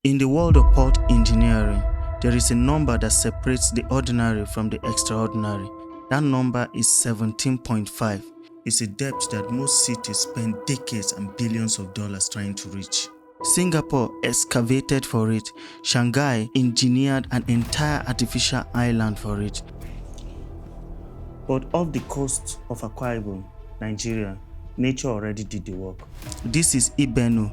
In the world of port engineering, there is a number that separates the ordinary from the extraordinary. That number is 17.5. It's a depth that most cities spend decades and billions of dollars trying to reach. Singapore excavated for it. Shanghai engineered an entire artificial island for it. But off the coast of Akwa Ibom, Nigeria, nature already did the work. This is Ibeno,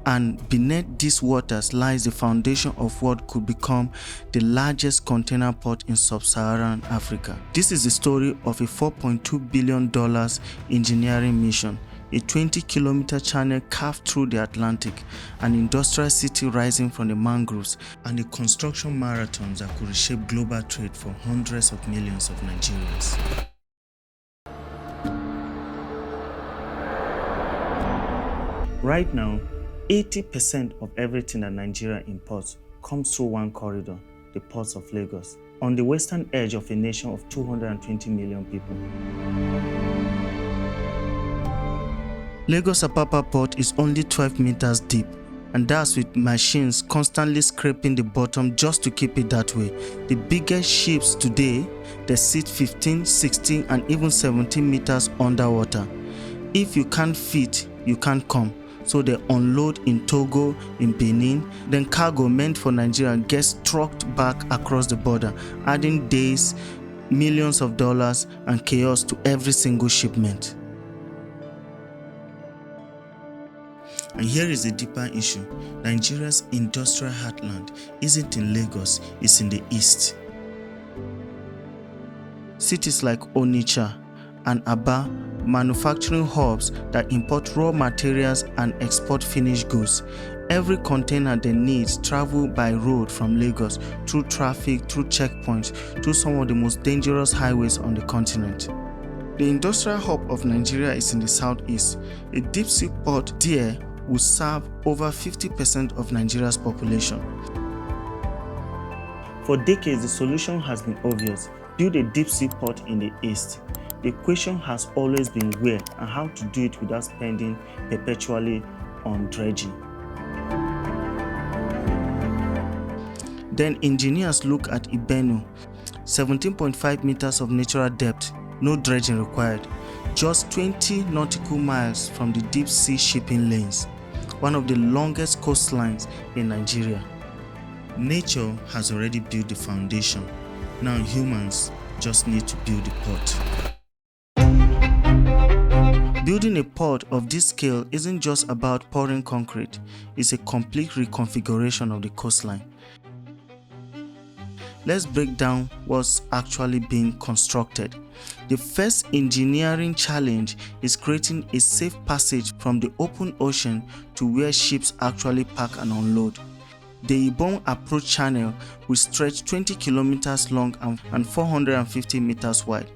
and beneath these waters lies the foundation of what could become the largest container port in sub-Saharan Africa. This is the story of a $4.2 billion engineering mission, a 20-kilometer channel carved through the Atlantic, an industrial city rising from the mangroves, and a construction marathon that could reshape global trade for hundreds of millions of Nigerians. Right now, 80% of everything that Nigeria imports comes through one corridor, the ports of Lagos, on the western edge of a nation of 220 million people. Lagos Apapa Port is only 12 meters deep, and that's with machines constantly scraping the bottom just to keep it that way. The biggest ships today, they sit 15, 16, and even 17 meters underwater. If you can't fit, you can't come. So they unload in Togo, in Benin, then cargo meant for Nigeria gets trucked back across the border, adding days, millions of dollars, and chaos to every single shipment. And here is the deeper issue. Nigeria's industrial heartland isn't in Lagos, it's in the east. Cities like Onitsha and Aba, manufacturing hubs that import raw materials and export finished goods. Every container they need travel by road from Lagos, through traffic, through checkpoints, through some of the most dangerous highways on the continent. The industrial hub of Nigeria is in the southeast. A deep sea port there will serve over 50% of Nigeria's population. For decades, the solution has been obvious: build a deep sea port in the east. The question has always been where and how to do it without spending perpetually on dredging. Then engineers look at Ibeno, 17.5 meters of natural depth, no dredging required, just 20 nautical miles from the deep sea shipping lanes, one of the longest coastlines in Nigeria. Nature has already built the foundation. Now humans just need to build the port. Building a port of this scale isn't just about pouring concrete, it's a complete reconfiguration of the coastline. Let's break down what's actually being constructed. The first engineering challenge is creating a safe passage from the open ocean to where ships actually park and unload. The Ibom approach channel will stretch 20 kilometers long and 450 meters wide.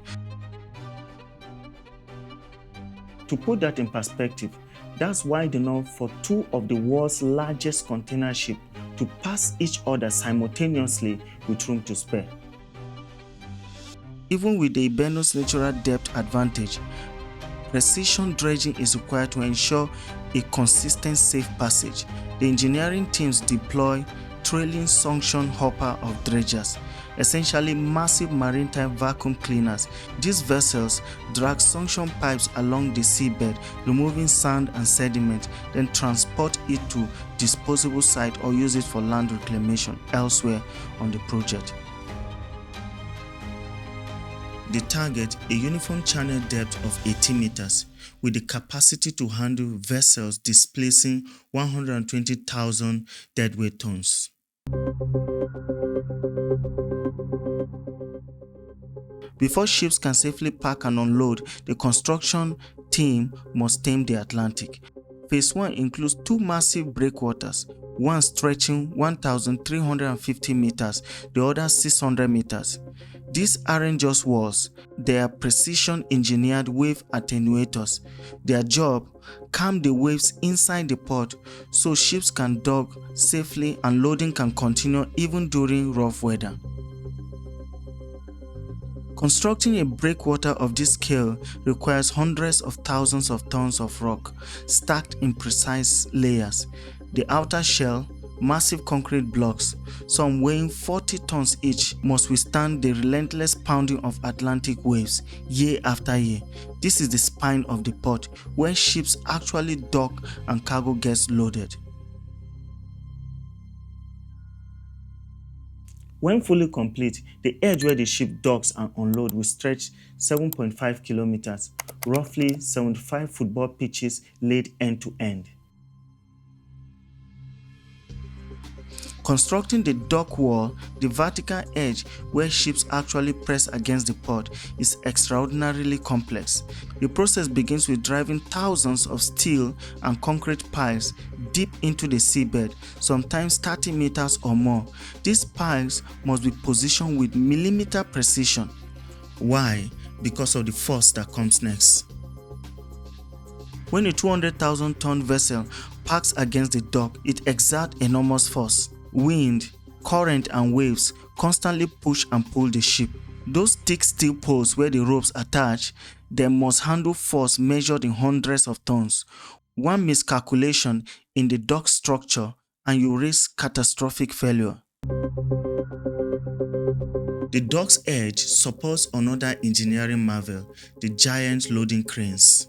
To put that in perspective, that's wide enough for two of the world's largest container ships to pass each other simultaneously with room to spare. Even with the Ibeno's natural depth advantage, precision dredging is required to ensure a consistent safe passage. The engineering teams deploy trailing suction hopper of dredgers, essentially massive maritime vacuum cleaners. These vessels drag suction pipes along the seabed, removing sand and sediment, then transport it to disposable site or use it for land reclamation elsewhere on the project. The target, a uniform channel depth of 80 meters, with the capacity to handle vessels displacing 120,000 deadweight tons. Before ships can safely park and unload, the construction team must tame the Atlantic. Phase 1 includes two massive breakwaters, one stretching 1,350 meters, the other 600 meters. These aren't just walls, they are precision-engineered wave attenuators. Their job, calm the waves inside the port so ships can dock safely and loading can continue even during rough weather. Constructing a breakwater of this scale requires hundreds of thousands of tons of rock stacked in precise layers. The outer shell, Massive concrete blocks, some weighing 40 tons each, must withstand the relentless pounding of Atlantic waves year after year. This is the spine of the port, where ships actually dock and cargo gets loaded. When fully complete, the edge where the ship docks and unloads will stretch 7.5 kilometers, roughly 75 football pitches laid end to end. Constructing the dock wall, the vertical edge where ships actually press against the port, is extraordinarily complex. The process begins with driving thousands of steel and concrete piles deep into the seabed, sometimes 30 meters or more. These piles must be positioned with millimeter precision. Why? Because of the force that comes next. When a 200,000-ton vessel parks against the dock, it exerts enormous force. Wind, current and waves constantly push and pull the ship. Those thick steel poles where the ropes attach, they must handle force measured in hundreds of tons. One miscalculation in the dock structure and you risk catastrophic failure. The dock's edge supports another engineering marvel, the giant loading cranes.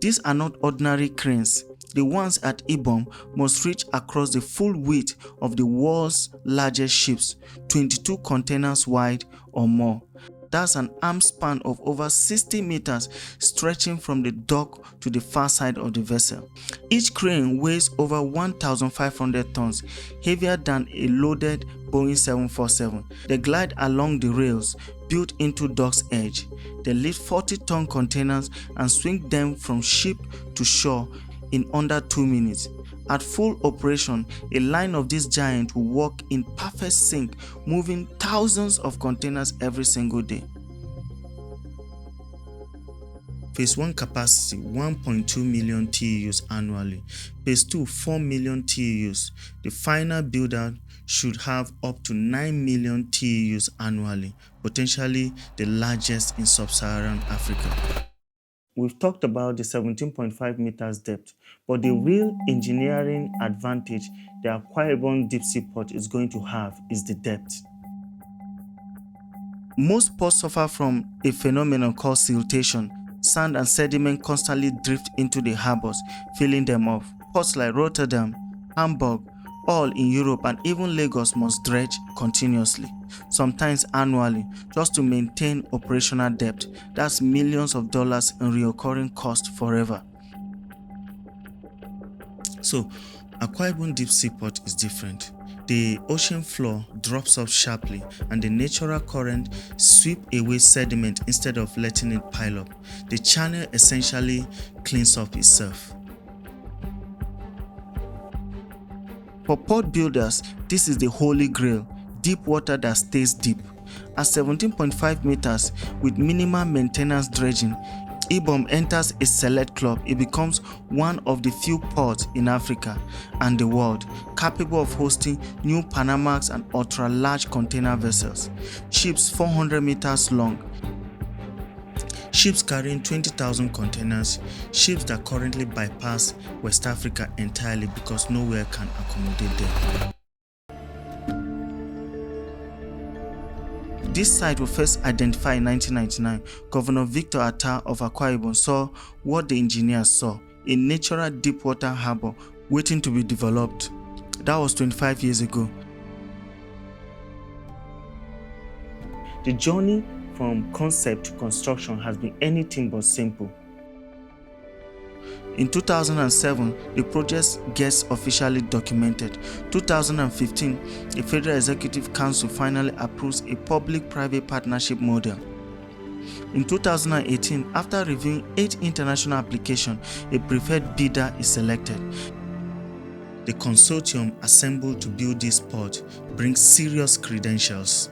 These are not ordinary cranes. The ones at Ibom must reach across the full width of the world's largest ships, 22 containers wide or more. That's an arm span of over 60 meters stretching from the dock to the far side of the vessel. Each crane weighs over 1,500 tons, heavier than a loaded Boeing 747. They glide along the rails built into dock's edge. They lift 40-ton containers and swing them from ship to shore in under 2 minutes. At full operation, a line of these giants will work in perfect sync, moving thousands of containers every single day. Phase 1 capacity 1.2 million TEUs annually. Phase 2 4 million TEUs. The final build-out should have up to 9 million TEUs annually, potentially the largest in sub-Saharan Africa. We've talked about the 17.5 meters depth, but the real engineering advantage the Akwa Ibom Deep Seaport is going to have is the depth. Most ports suffer from a phenomenon called siltation. Sand and sediment constantly drift into the harbors, filling them off. Ports like Rotterdam, Hamburg, all in Europe and even Lagos must dredge continuously, sometimes annually, just to maintain operational depth. That's millions of dollars in recurring cost forever. So, Akwa Ibom Deep Seaport is different. The ocean floor drops off sharply and the natural current sweeps away sediment instead of letting it pile up. The channel essentially cleans up itself. For port builders, this is the holy grail, deep water that stays deep. At 17.5 meters with minimal maintenance dredging, Ibom enters a select club. It becomes one of the few ports in Africa and the world capable of hosting new Panamax and ultra-large container vessels, ships 400 meters long, ships carrying 20,000 containers, ships that currently bypass West Africa entirely because nowhere can accommodate them. This site was first identified in 1999. Governor Victor Atta of Akwa Ibom saw what the engineers saw, a natural deep water harbor waiting to be developed. That was 25 years ago. The journey from concept to construction has been anything but simple. In 2007, the project gets officially documented. 2015, the Federal Executive Council finally approves a public-private partnership model. In 2018, after reviewing 8 international applications, a preferred bidder is selected. The consortium assembled to build this port brings serious credentials.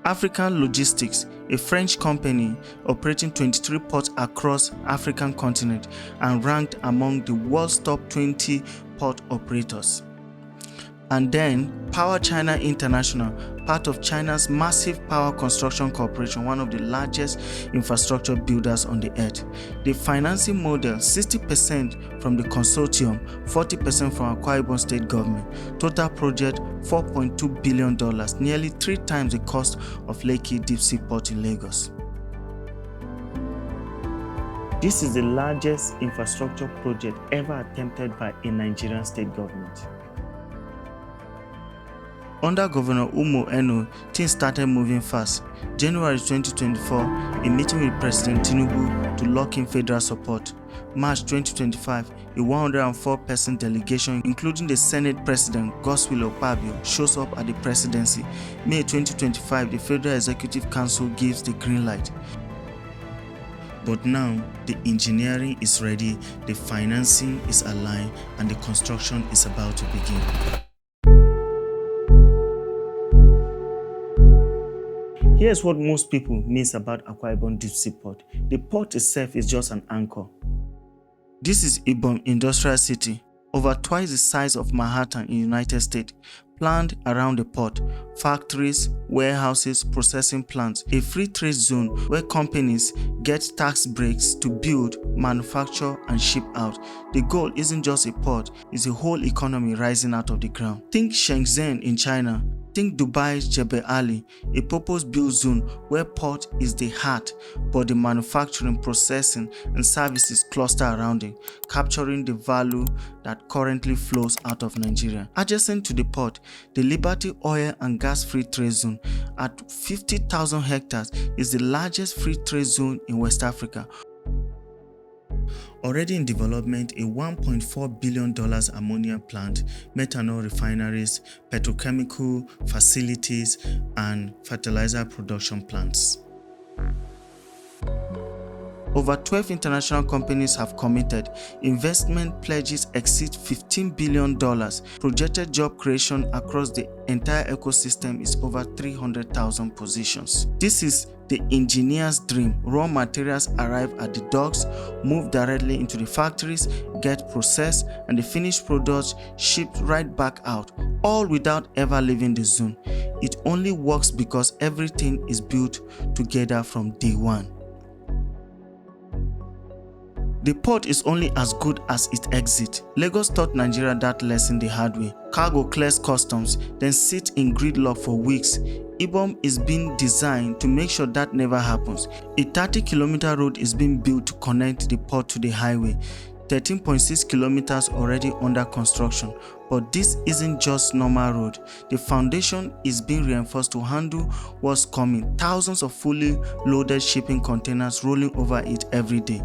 African Logistics, a French company operating 23 ports across the African continent and ranked among the world's top 20 port operators. And then Power China International, part of China's massive power construction corporation, one of the largest infrastructure builders on the earth. The financing model, 60% from the consortium, 40% from Akwa Ibom State government. Total project $4.2 billion, nearly 3 times the cost of Lekki Deep Seaport in Lagos. This is the largest infrastructure project ever attempted by a Nigerian state government. Under Governor Ibeno, things started moving fast. January 2024, a meeting with President Tinubu to lock in federal support. March 2025, a 104-person delegation, including the Senate President Godswill Akpabio, shows up at the presidency. May 2025, the Federal Executive Council gives the green light. But now, the engineering is ready, the financing is aligned, and the construction is about to begin. Here's what most people miss about Akwa Ibom Deep Seaport. The port itself is just an anchor. This is Ibom Industrial City, over twice the size of Manhattan in the United States, planned around the port, factories, warehouses, processing plants, a free trade zone where companies get tax breaks to build, manufacture, and ship out. The goal isn't just a port, it's a whole economy rising out of the ground. Think Shenzhen in China. Think Dubai's Jebel Ali, a purpose-built zone where port is the heart, but the manufacturing, processing, and services cluster around it, capturing the value that currently flows out of Nigeria. Adjacent to the port, the Liberty Oil and Gas Free Trade Zone at 50,000 hectares is the largest free trade zone in West Africa. Already in development, a $1.4 billion ammonia plant, methanol refineries, petrochemical facilities, and fertilizer production plants. Over 12 international companies have committed. Investment pledges exceed $15 billion. Projected job creation across the entire ecosystem is over 300,000 positions. This is the engineer's dream. Raw materials arrive at the docks, move directly into the factories, get processed, and the finished products shipped right back out, all without ever leaving the zone. It only works because everything is built together from day one. The port is only as good as its exit. Lagos taught Nigeria that lesson the hard way. Cargo clears customs, then sits in gridlock for weeks. Ibom is being designed to make sure that never happens. A 30-kilometer road is being built to connect the port to the highway. 13.6 kilometers already under construction. But this isn't just normal road. The foundation is being reinforced to handle what's coming. Thousands of fully loaded shipping containers rolling over it every day.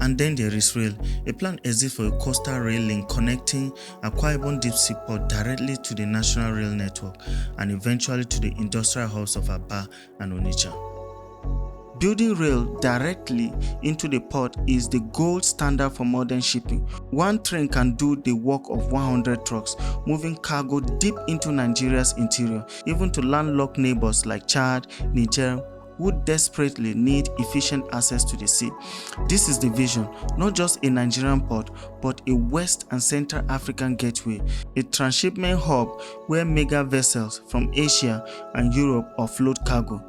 And then there is rail. A plan exists for a coastal rail link connecting Akwa Ibom Deep Seaport directly to the national rail network and eventually to the industrial hubs of Aba and Onitsha. Building rail directly into the port is the gold standard for modern shipping. One train can do the work of 100 trucks, moving cargo deep into Nigeria's interior, even to landlocked neighbors like Chad, Niger, who desperately need efficient access to the sea. This is the vision, not just a Nigerian port, but a West and Central African gateway, a transshipment hub where mega vessels from Asia and Europe offload cargo,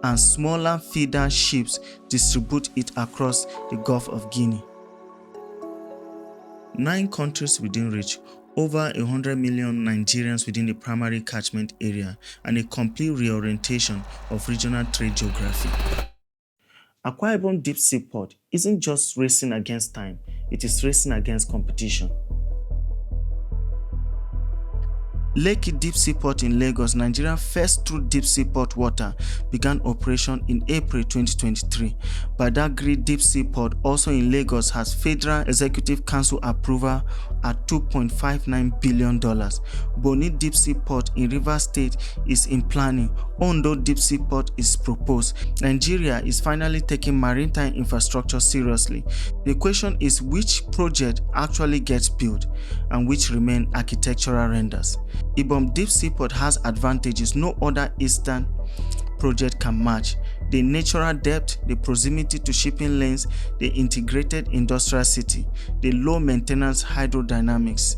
and smaller feeder ships distribute it across the Gulf of Guinea. 9 countries within reach, over 100 million Nigerians within the primary catchment area, and a complete reorientation of regional trade geography. Akwa Ibom Deep Seaport isn't just racing against time, it is racing against competition. Lekki Deep Seaport in Lagos, Nigeria's first true deep seaport water, began operation in April 2023. Badagry Deep Seaport, also in Lagos, has Federal Executive Council approval at $2.59 billion. Boni Deep Seaport in Rivers State is in planning. Ondo Deep Seaport is proposed. Nigeria is finally taking maritime infrastructure seriously. The question is which project actually gets built and which remain architectural renders. Ibom Deep Seaport has advantages no other eastern project can match: the natural depth, the proximity to shipping lanes, the integrated industrial city, the low maintenance hydrodynamics.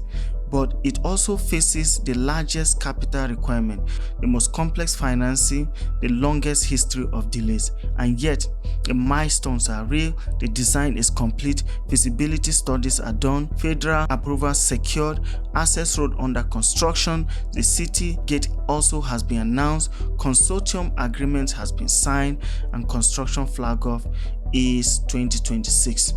But it also faces the largest capital requirement, the most complex financing, the longest history of delays. And yet, the milestones are real, the design is complete, feasibility studies are done, federal approval secured, access road under construction, the city gate also has been announced, consortium agreement has been signed, and construction flag off is 2026.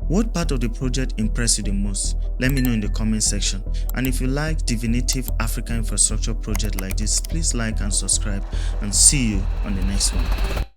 What part of the project impressed you the most? Let me know in the comment section. And if you like definitive African infrastructure project like this, please like and subscribe, and see you on the next one.